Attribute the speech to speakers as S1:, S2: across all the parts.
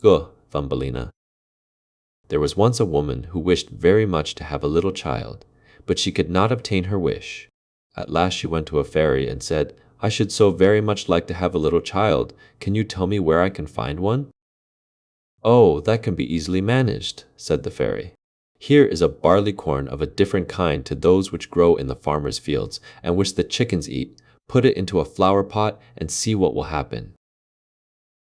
S1: Go, Thumbelina. There was once a woman who wished very much to have a little child, but she could not obtain her wish. At last she went to a fairy and said, "I should so very much like to have a little child. Can you tell me where I can find one?" "Oh, that can be easily managed," said the fairy. "Here is a barley corn of a different kind to those which grow in the farmer's fields, and which the chickens eat. Put it into a flower pot and see what will happen."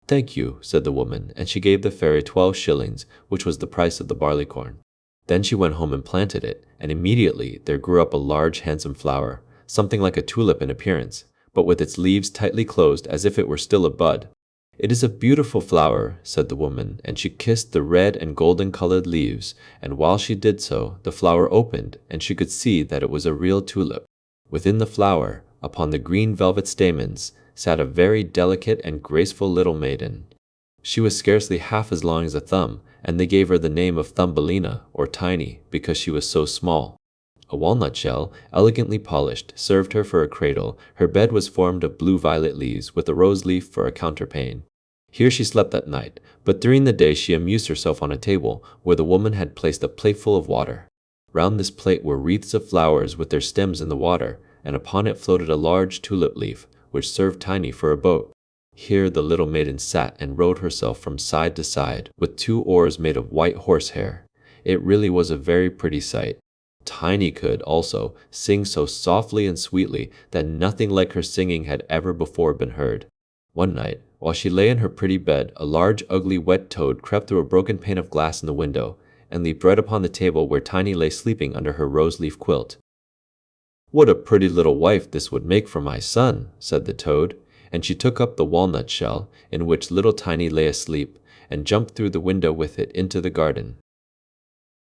S1: "Thank you," said the woman, and she gave the fairy 12 shillings, which was the price of the barley corn. Then she went home and planted it, and immediately there grew up a large handsome flower, something like a tulip in appearance, but with its leaves tightly closed as if it were still a bud. "It is a beautiful flower," said the woman, and she kissed the red and golden-colored leaves, and while she did so, the flower opened, and she could see that it was a real tulip. Within the flower, upon the green velvet stamens, sat a very delicate and graceful little maiden. She was scarcely half as long as a thumb, and they gave her the name of Thumbelina, or Tiny, because she was so small. A walnut shell, elegantly polished, served her for a cradle. Her bed was formed of blue-violet leaves, with a rose leaf for a counterpane. Here she slept at night, but during the day she amused herself on a table, where the woman had placed a plateful of water. Round this plate were wreaths of flowers with their stems in the water, and upon it floated a large tulip leaf, which served Tiny for a boat. Here the little maiden sat and rowed herself from side to side, with 2 oars made of white horsehair. It really was a very pretty sight. Tiny could, also, sing so softly and sweetly that nothing like her singing had ever before been heard. One night, while she lay in her pretty bed, a large, ugly, wet toad crept through a broken pane of glass in the window, and leaped right upon the table where Tiny lay sleeping under her rose-leaf quilt. "What a pretty little wife this would make for my son," said the toad, and she took up the walnut shell, in which little Tiny lay asleep, and jumped through the window with it into the garden.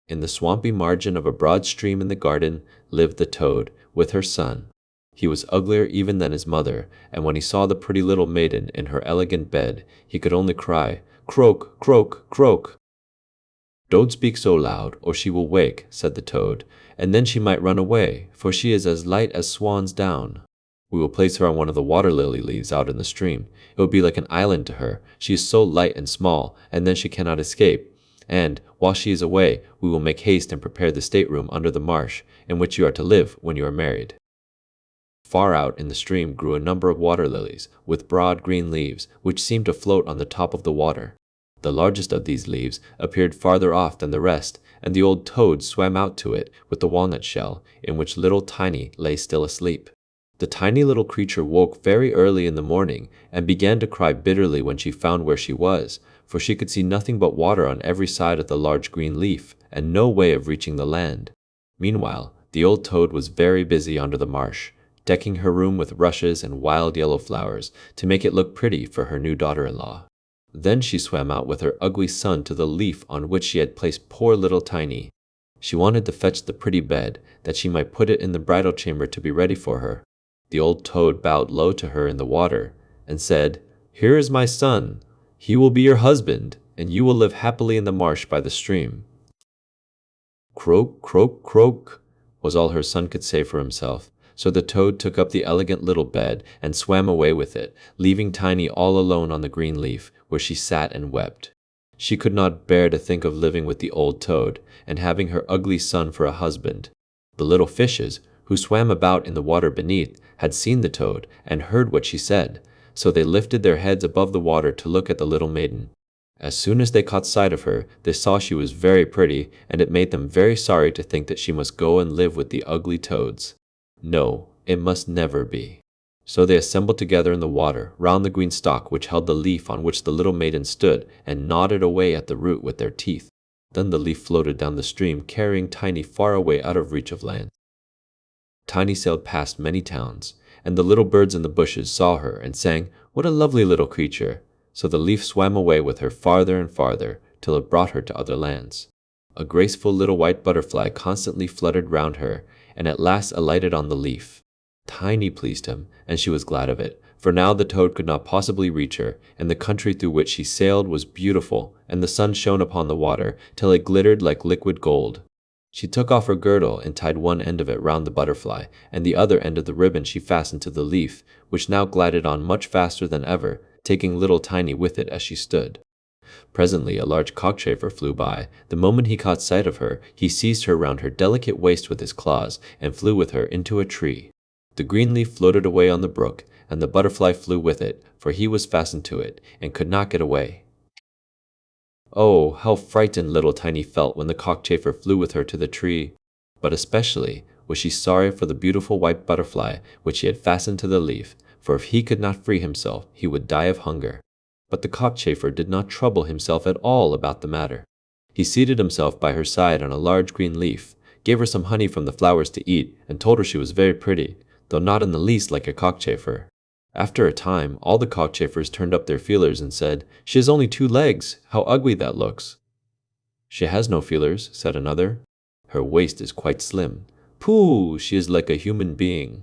S1: In the swampy margin of a broad stream in the garden lived the toad, with her son. He was uglier even than his mother, and when he saw the pretty little maiden in her elegant bed, he could only cry, "Croak, croak, croak!" "Don't speak so loud, or she will wake," said the toad, "and then she might run away, for she is as light as swan's down. We will place her on one of the water lily leaves out in the stream. It will be like an island to her. She is so light and small, and then she cannot escape. And, while she is away, we will make haste and prepare the stateroom under the marsh, in which you are to live when you are married." Far out in the stream grew a number of water lilies, with broad green leaves, which seemed to float on the top of the water. The largest of these leaves appeared farther off than the rest, and the old toad swam out to it with the walnut shell, in which little Tiny lay still asleep. The tiny little creature woke very early in the morning, and began to cry bitterly when she found where she was, for she could see nothing but water on every side of the large green leaf, and no way of reaching the land. Meanwhile, the old toad was very busy under the marsh, decking her room with rushes and wild yellow flowers, to make it look pretty for her new daughter-in-law. Then she swam out with her ugly son to the leaf on which she had placed poor little Tiny. She wanted to fetch the pretty bed, that she might put it in the bridal chamber to be ready for her. The old toad bowed low to her in the water, and said, "Here is my son. He will be your husband, and you will live happily in the marsh by the stream." "Croak, croak, croak," was all her son could say for himself. So the toad took up the elegant little bed and swam away with it, leaving Tiny all alone on the green leaf, where she sat and wept. She could not bear to think of living with the old toad, and having her ugly son for a husband. The little fishes, who swam about in the water beneath, had seen the toad and heard what she said, so they lifted their heads above the water to look at the little maiden. As soon as they caught sight of her, they saw she was very pretty, and it made them very sorry to think that she must go and live with the ugly toads. No, it must never be. So they assembled together in the water, round the green stalk which held the leaf on which the little maiden stood, and gnawed it away at the root with their teeth. Then the leaf floated down the stream, carrying Tiny far away out of reach of land. Tiny sailed past many towns, and the little birds in the bushes saw her and sang, "What a lovely little creature!" So the leaf swam away with her farther and farther, till it brought her to other lands. A graceful little white butterfly constantly fluttered round her, and at last alighted on the leaf. Tiny pleased him, and she was glad of it, for now the toad could not possibly reach her, and the country through which she sailed was beautiful, and the sun shone upon the water, till it glittered like liquid gold. She took off her girdle and tied one end of it round the butterfly, and the other end of the ribbon she fastened to the leaf, which now glided on much faster than ever, taking little Tiny with it as she stood. Presently a large cockchafer flew by. The moment he caught sight of her, he seized her round her delicate waist with his claws, and flew with her into a tree. The green leaf floated away on the brook, and the butterfly flew with it, for he was fastened to it, and could not get away. Oh, how frightened little Tiny felt when the cockchafer flew with her to the tree! But especially was she sorry for the beautiful white butterfly which he had fastened to the leaf, for if he could not free himself, he would die of hunger. But the cockchafer did not trouble himself at all about the matter. He seated himself by her side on a large green leaf, gave her some honey from the flowers to eat, and told her she was very pretty, though not in the least like a cockchafer. After a time, all the cockchafers turned up their feelers and said, "She has only 2 legs. How ugly that looks." "She has no feelers," said another. "Her waist is quite slim." "Pooh, she is like a human being."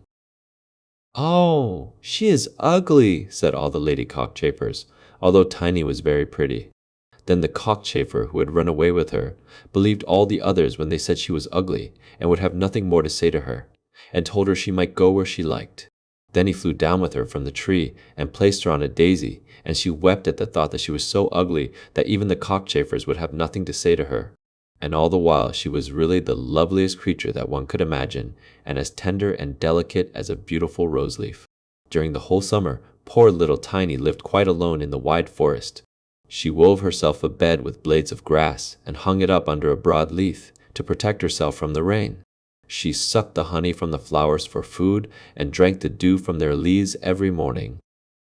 S1: "Oh, she is ugly," said all the lady cockchafers, although Tiny was very pretty. Then the cockchafer who had run away with her believed all the others when they said she was ugly, and would have nothing more to say to her, and told her she might go where she liked. Then he flew down with her from the tree and placed her on a daisy, and she wept at the thought that she was so ugly that even the cockchafers would have nothing to say to her. And all the while she was really the loveliest creature that one could imagine, and as tender and delicate as a beautiful rose leaf. During the whole summer, poor little Tiny lived quite alone in the wide forest. She wove herself a bed with blades of grass and hung it up under a broad leaf to protect herself from the rain. She sucked the honey from the flowers for food and drank the dew from their leaves every morning.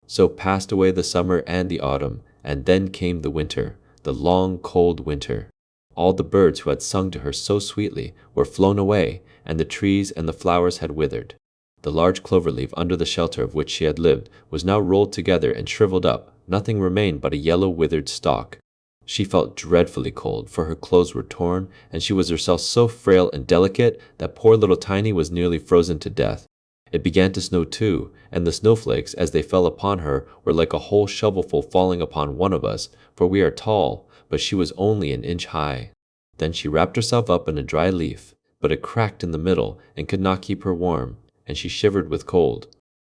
S1: So passed away the summer and the autumn, and then came the winter, the long, cold winter. All the birds who had sung to her so sweetly were flown away, and the trees and the flowers had withered. The large clover leaf under the shelter of which she had lived was now rolled together and shriveled up. Nothing remained but a yellow withered stalk. She felt dreadfully cold, for her clothes were torn, and she was herself so frail and delicate that poor little Tiny was nearly frozen to death. It began to snow too, and the snowflakes, as they fell upon her, were like a whole shovelful falling upon one of us, for we are tall, but she was only an inch high. Then she wrapped herself up in a dry leaf, but it cracked in the middle and could not keep her warm, and she shivered with cold.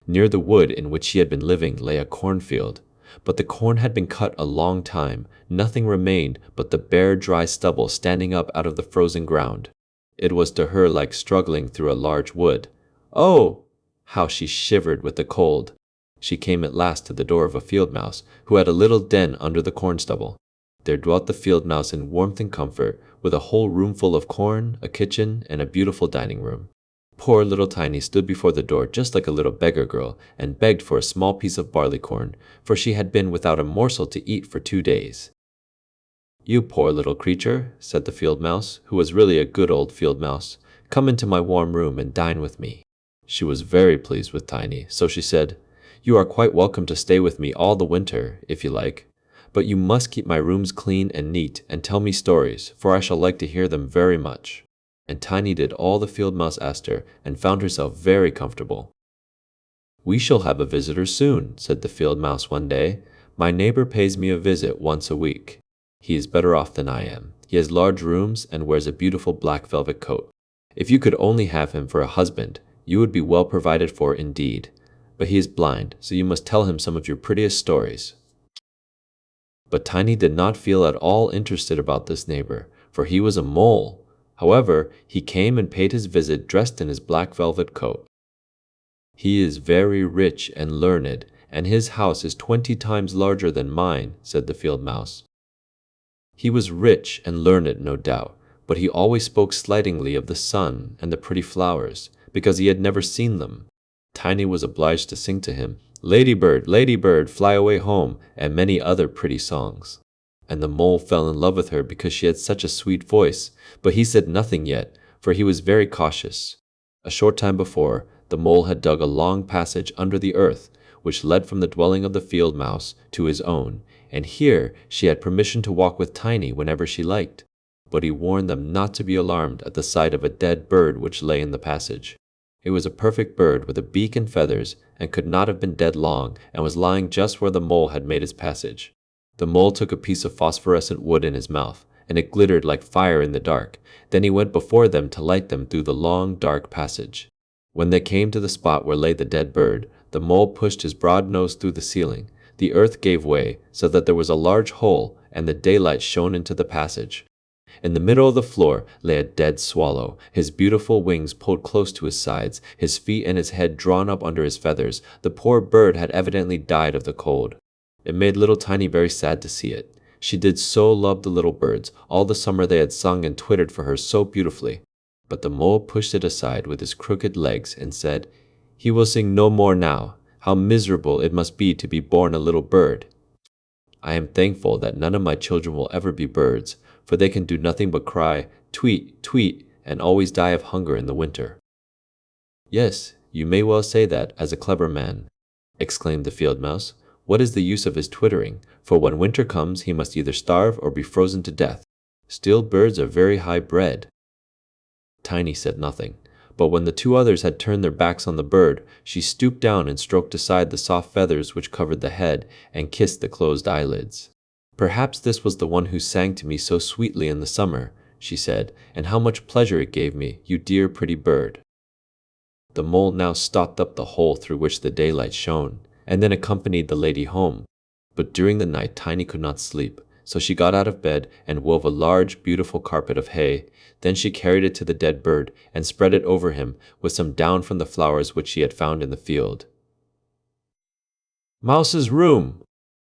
S1: Near the wood in which she had been living lay a cornfield, but the corn had been cut a long time. Nothing remained but the bare, dry stubble standing up out of the frozen ground. It was to her like struggling through a large wood. Oh, how she shivered with the cold! She came at last to the door of a field mouse, who had a little den under the corn stubble. There dwelt the field mouse in warmth and comfort, with a whole room full of corn, a kitchen, and a beautiful dining room. Poor little Tiny stood before the door just like a little beggar girl, and begged for a small piece of barley corn, for she had been without a morsel to eat for 2 days. "You poor little creature," said the field mouse, who was really a good old field mouse, "come into my warm room and dine with me." She was very pleased with Tiny, so she said, "You are quite welcome to stay with me all the winter, if you like, but you must keep my rooms clean and neat and tell me stories, for I shall like to hear them very much." And Tiny did all the field mouse asked her, and found herself very comfortable. "We shall have a visitor soon," said the field mouse one day. "My neighbor pays me a visit once a week. He is better off than I am. He has large rooms and wears a beautiful black velvet coat. If you could only have him for a husband, you would be well provided for indeed. But he is blind, so you must tell him some of your prettiest stories." But Tiny did not feel at all interested about this neighbor, for he was a mole. However, he came and paid his visit dressed in his black velvet coat. "He is very rich and learned, and his house is 20 times larger than mine," said the field mouse. He was rich and learned, no doubt, but he always spoke slightingly of the sun and the pretty flowers, because he had never seen them. Tiny was obliged to sing to him, Lady bird, fly away home," and many other pretty songs. And the mole fell in love with her because she had such a sweet voice, but he said nothing yet, for he was very cautious. A short time before, the mole had dug a long passage under the earth, which led from the dwelling of the field mouse to his own, and here she had permission to walk with Tiny whenever she liked. But he warned them not to be alarmed at the sight of a dead bird which lay in the passage. It was a perfect bird with a beak and feathers, and could not have been dead long, and was lying just where the mole had made his passage. The mole took a piece of phosphorescent wood in his mouth, and it glittered like fire in the dark. Then he went before them to light them through the long, dark passage. When they came to the spot where lay the dead bird, the mole pushed his broad nose through the ceiling. The earth gave way, so that there was a large hole, and the daylight shone into the passage. In the middle of the floor lay a dead swallow, his beautiful wings pulled close to his sides, his feet and his head drawn up under his feathers. The poor bird had evidently died of the cold. It made little Tiny very sad to see it. She did so love the little birds. All the summer they had sung and twittered for her so beautifully. But the mole pushed it aside with his crooked legs and said, "He will sing no more now. How miserable it must be to be born a little bird. I am thankful that none of my children will ever be birds, for they can do nothing but cry, tweet, tweet, and always die of hunger in the winter." "Yes, you may well say that, as a clever man," exclaimed the field mouse. "What is the use of his twittering? For when winter comes, he must either starve or be frozen to death. Still, birds are very high bred." Tiny said nothing, but when the two others had turned their backs on the bird, she stooped down and stroked aside the soft feathers which covered the head and kissed the closed eyelids. "Perhaps this was the one who sang to me so sweetly in the summer," she said, "and how much pleasure it gave me, you dear pretty bird." The mole now stopped up the hole through which the daylight shone, and then accompanied the lady home. But during the night Tiny could not sleep, so she got out of bed and wove a large, beautiful carpet of hay. Then she carried it to the dead bird and spread it over him with some down from the flowers which she had found in the field. "Mouse's room!"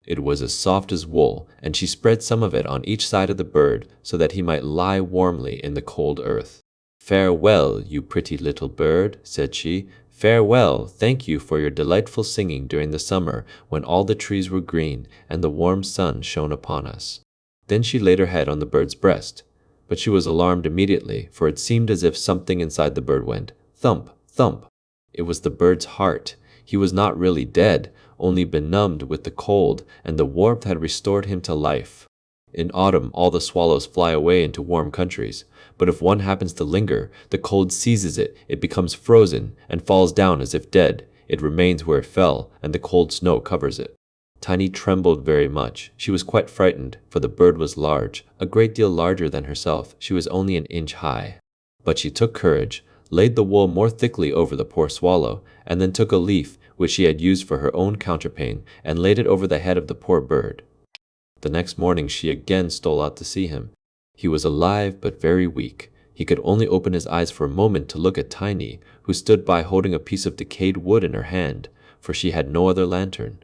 S1: It was as soft as wool, and she spread some of it on each side of the bird so that he might lie warmly in the cold earth. "Farewell, you pretty little bird," said she. "Farewell, thank you for your delightful singing during the summer when all the trees were green and the warm sun shone upon us." Then she laid her head on the bird's breast, but she was alarmed immediately, for it seemed as if something inside the bird went thump, thump. It was the bird's heart. He was not really dead, only benumbed with the cold, and the warmth had restored him to life. In autumn, all the swallows fly away into warm countries, but if one happens to linger, the cold seizes it, it becomes frozen, and falls down as if dead. It remains where it fell, and the cold snow covers it. Tiny trembled very much. She was quite frightened, for the bird was large, a great deal larger than herself. She was only an inch high. But she took courage, laid the wool more thickly over the poor swallow, and then took a leaf, which she had used for her own counterpane, and laid it over the head of the poor bird. The next morning she again stole out to see him. He was alive but very weak. He could only open his eyes for a moment to look at Tiny, who stood by holding a piece of decayed wood in her hand, for she had no other lantern.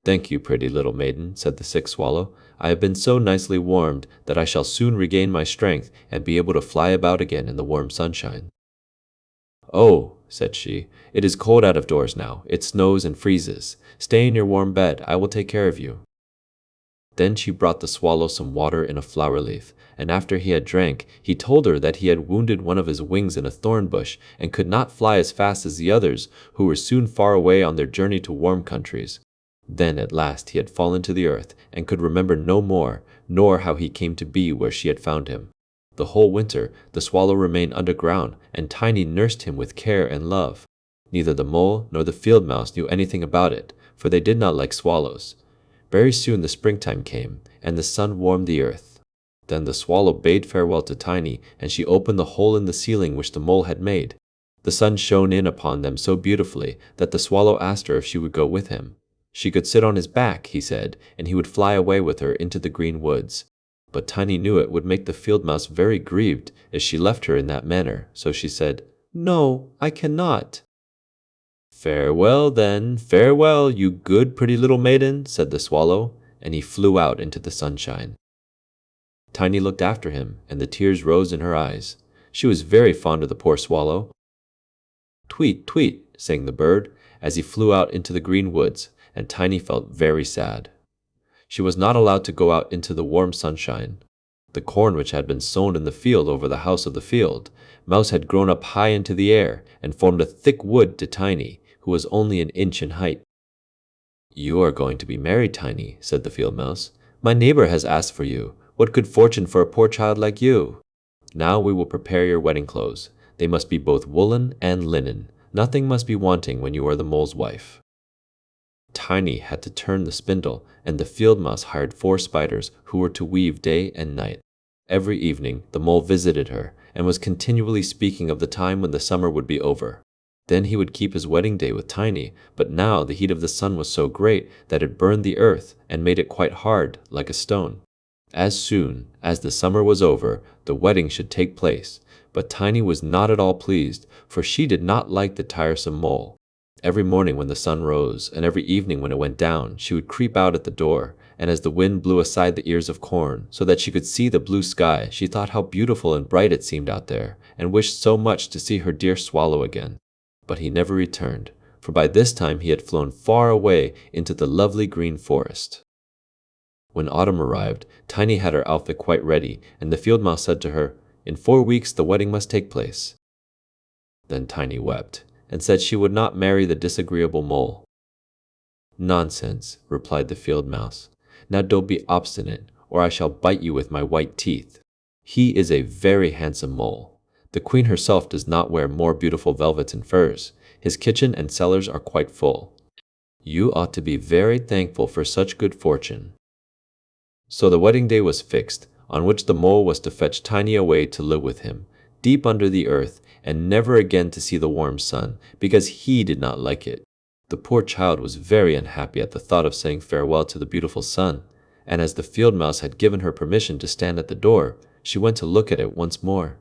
S1: "Thank you, pretty little maiden," said the sick swallow. "I have been so nicely warmed that I shall soon regain my strength and be able to fly about again in the warm sunshine." "Oh," said she, "it is cold out of doors now. It snows and freezes. Stay in your warm bed. I will take care of you." Then she brought the swallow some water in a flower leaf, and after he had drank, he told her that he had wounded one of his wings in a thorn bush, and could not fly as fast as the others, who were soon far away on their journey to warm countries. Then at last he had fallen to the earth, and could remember no more, nor how he came to be where she had found him. The whole winter the swallow remained underground, and Tiny nursed him with care and love. Neither the mole nor the field mouse knew anything about it, for they did not like swallows. Very soon the springtime came, and the sun warmed the earth. Then the swallow bade farewell to Tiny, and she opened the hole in the ceiling which the mole had made. The sun shone in upon them so beautifully that the swallow asked her if she would go with him. She could sit on his back, he said, and he would fly away with her into the green woods. But Tiny knew it would make the field mouse very grieved if she left her in that manner, so she said, "No, I cannot." "Farewell, then, farewell, you good pretty little maiden," said the swallow, and he flew out into the sunshine. Tiny looked after him, and the tears rose in her eyes. She was very fond of the poor swallow. "Tweet, tweet," sang the bird, as he flew out into the green woods, and Tiny felt very sad. She was not allowed to go out into the warm sunshine. The corn which had been sown in the field over the house of the field mouse had grown up high into the air and formed a thick wood to Tiny, who was only an inch in height. "You are going to be married, Tiny," said the field mouse. "My neighbor has asked for you. What good fortune for a poor child like you! Now we will prepare your wedding clothes. They must be both woolen and linen. Nothing must be wanting when you are the mole's wife." Tiny had to turn the spindle, and the field mouse hired 4 spiders who were to weave day and night. Every evening the mole visited her, and was continually speaking of the time when the summer would be over. Then he would keep his wedding day with Tiny, but now the heat of the sun was so great that it burned the earth and made it quite hard, like a stone. As soon as the summer was over, the wedding should take place, but Tiny was not at all pleased, for she did not like the tiresome mole. Every morning when the sun rose, and every evening when it went down, she would creep out at the door, and as the wind blew aside the ears of corn, so that she could see the blue sky, she thought how beautiful and bright it seemed out there, and wished so much to see her dear swallow again. But he never returned, for by this time he had flown far away into the lovely green forest. When autumn arrived, Tiny had her outfit quite ready, and the field mouse said to her, "In 4 weeks the wedding must take place." Then Tiny wept, and said she would not marry the disagreeable mole. "Nonsense," replied the field mouse. "Now don't be obstinate, or I shall bite you with my white teeth. He is a very handsome mole. The queen herself does not wear more beautiful velvets and furs. His kitchen and cellars are quite full. You ought to be very thankful for such good fortune." So the wedding day was fixed, on which the mole was to fetch Tiny away to live with him, deep under the earth, and never again to see the warm sun, because he did not like it. The poor child was very unhappy at the thought of saying farewell to the beautiful sun, and as the field mouse had given her permission to stand at the door, she went to look at it once more.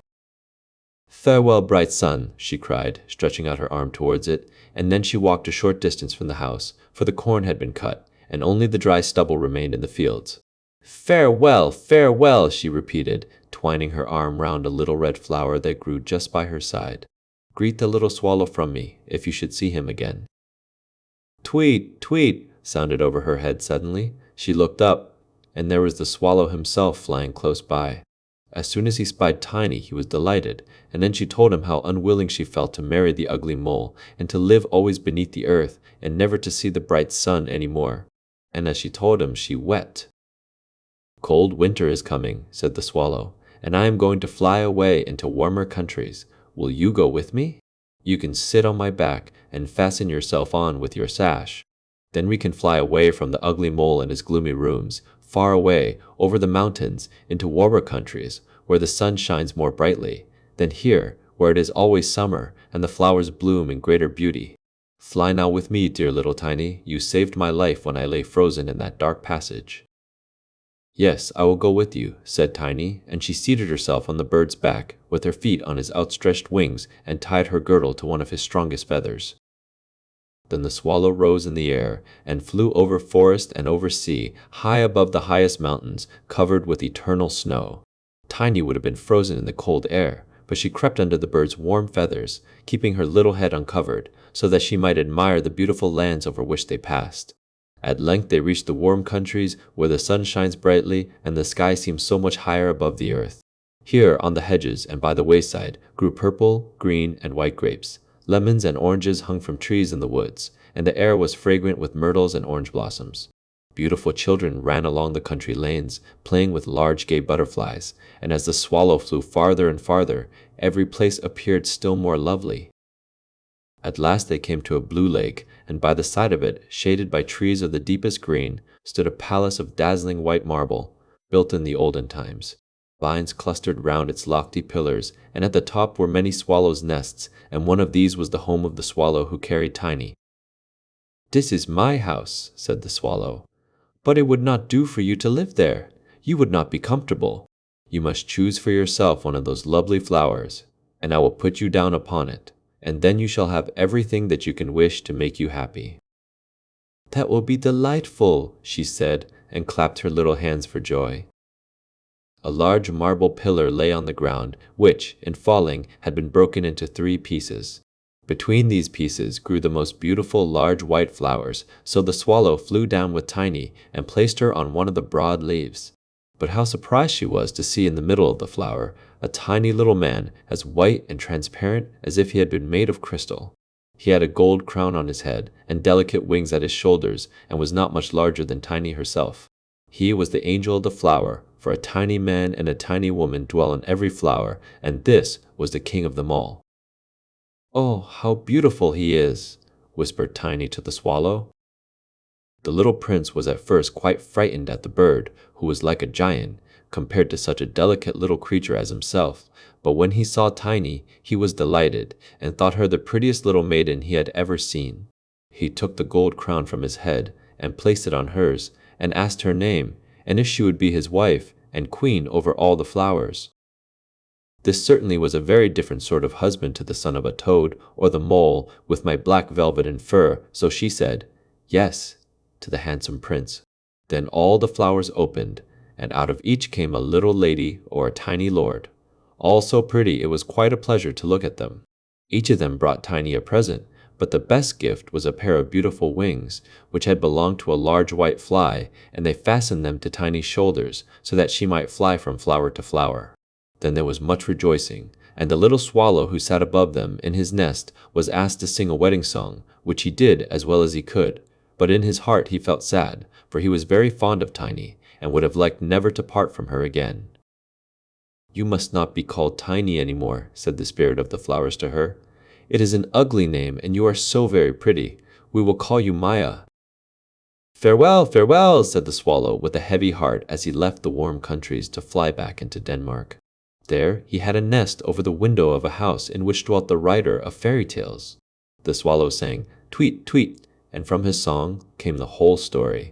S1: "Farewell, bright sun," she cried, stretching out her arm towards it, and then she walked a short distance from the house, for the corn had been cut, and only the dry stubble remained in the fields. "Farewell, farewell," she repeated, twining her arm round a little red flower that grew just by her side. "Greet the little swallow from me, if you should see him again." "Tweet, tweet," sounded over her head suddenly. She looked up, and there was the swallow himself flying close by. As soon as he spied Tiny, he was delighted, and then she told him how unwilling she felt to marry the ugly mole, and to live always beneath the earth, and never to see the bright sun any more. And as she told him, she wept. "Cold winter is coming," said the swallow, "and I am going to fly away into warmer countries. Will you go with me? You can sit on my back and fasten yourself on with your sash. Then we can fly away from the ugly mole and his gloomy rooms, far away, over the mountains, into warmer countries, where the sun shines more brightly, than here, where it is always summer, and the flowers bloom in greater beauty. Fly now with me, dear little Tiny. You saved my life when I lay frozen in that dark passage." "Yes, I will go with you," said Tiny, and she seated herself on the bird's back, with her feet on his outstretched wings, and tied her girdle to one of his strongest feathers. Then the swallow rose in the air, and flew over forest and over sea, high above the highest mountains, covered with eternal snow. Tiny would have been frozen in the cold air, but she crept under the bird's warm feathers, keeping her little head uncovered, so that she might admire the beautiful lands over which they passed. At length they reached the warm countries, where the sun shines brightly, and the sky seems so much higher above the earth. Here, on the hedges and by the wayside, grew purple, green, and white grapes. Lemons and oranges hung from trees in the woods, and the air was fragrant with myrtles and orange blossoms. Beautiful children ran along the country lanes, playing with large gay butterflies, and as the swallow flew farther and farther, every place appeared still more lovely. At last they came to a blue lake, and by the side of it, shaded by trees of the deepest green, stood a palace of dazzling white marble, built in the olden times. Vines clustered round its lofty pillars, and at the top were many swallows' nests, and one of these was the home of the swallow who carried Tiny. "This is my house," said the swallow, "but it would not do for you to live there. You would not be comfortable. You must choose for yourself one of those lovely flowers, and I will put you down upon it, and then you shall have everything that you can wish to make you happy." "That will be delightful," she said, and clapped her little hands for joy. A large marble pillar lay on the ground, which, in falling, had been broken into 3 pieces. Between these pieces grew the most beautiful large white flowers, so the swallow flew down with Tiny and placed her on one of the broad leaves. But how surprised she was to see in the middle of the flower a tiny little man, as white and transparent as if he had been made of crystal. He had a gold crown on his head and delicate wings at his shoulders, and was not much larger than Tiny herself. He was the angel of the flower, for a tiny man and a tiny woman dwell in every flower, and this was the king of them all. "Oh, how beautiful he is," whispered Tiny to the swallow. The little prince was at first quite frightened at the bird, who was like a giant, compared to such a delicate little creature as himself, but when he saw Tiny, he was delighted, and thought her the prettiest little maiden he had ever seen. He took the gold crown from his head, and placed it on hers, and asked her name, and if she would be his wife, and queen over all the flowers. This certainly was a very different sort of husband to the son of a toad or the mole with my black velvet and fur, so she said, "Yes," to the handsome prince. Then all the flowers opened, and out of each came a little lady or a tiny lord, all so pretty it was quite a pleasure to look at them. Each of them brought Tiny a present, but the best gift was a pair of beautiful wings, which had belonged to a large white fly, and they fastened them to Tiny's shoulders so that she might fly from flower to flower. Then there was much rejoicing, and the little swallow who sat above them in his nest was asked to sing a wedding song, which he did as well as he could, but in his heart he felt sad, for he was very fond of Tiny, and would have liked never to part from her again. "You must not be called Tiny any more," said the spirit of the flowers to her. "It is an ugly name, and you are so very pretty. We will call you Maya." "Farewell, farewell," said the swallow with a heavy heart as he left the warm countries to fly back into Denmark. There he had a nest over the window of a house in which dwelt the writer of fairy tales. The swallow sang, "Tweet, tweet," and from his song came the whole story.